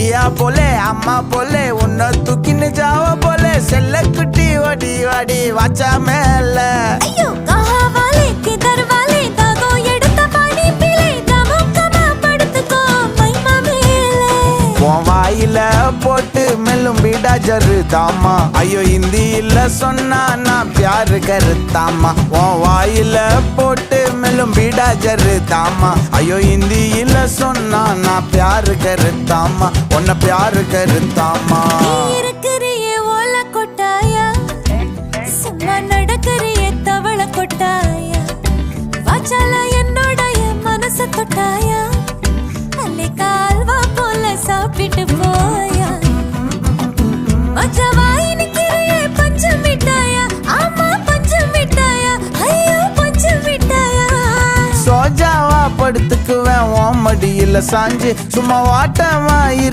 பியா போலே அம்மா போலே உன்னை தூக்கின்னு ஜாவ போலே செல்ல குட்டி ஓடி வாடி வாச்சா மேல ஐயோ கஹா வாலே கிதர் வாலே தாகோ எடுத்த பாடி பிலே தமுக்கமா படுத்துக்கோ மைமா மேலே உன் வாயில போட்டு மெல்லும் பீடா ஜரு தாமா ஐயோ ஹிந்தியில சொன்னா நான் பியாரு கருத்தாமா உன் வாயில போட்டு மெல்லும் பீடா ஜரு தாமா ஐயோ ஹிந்தியில சொன்னா நான் பியாரு கருத்தாமா உன்னை பியாரு கருத்தாமா இருக்கிறியே ஓல கொட்டாயா சும்மா நடக்கிறியே தவள கொட்டாயா வாச்சால என்னோட என் மனச தொட்டாயா அல்லே கால்வா போல சாப்பிட்டு போயா மச்சவா இனிக்கிறியே பஞ்சு மிட்டாயா ஆமா பஞ்சு மிட்டாயா ஐயோ பஞ்சு மிட்டாயா சோஜாவா படுத்துக்குவேன் உன் மடியில சாஞ்சு சும்மா வாட்டமா இரு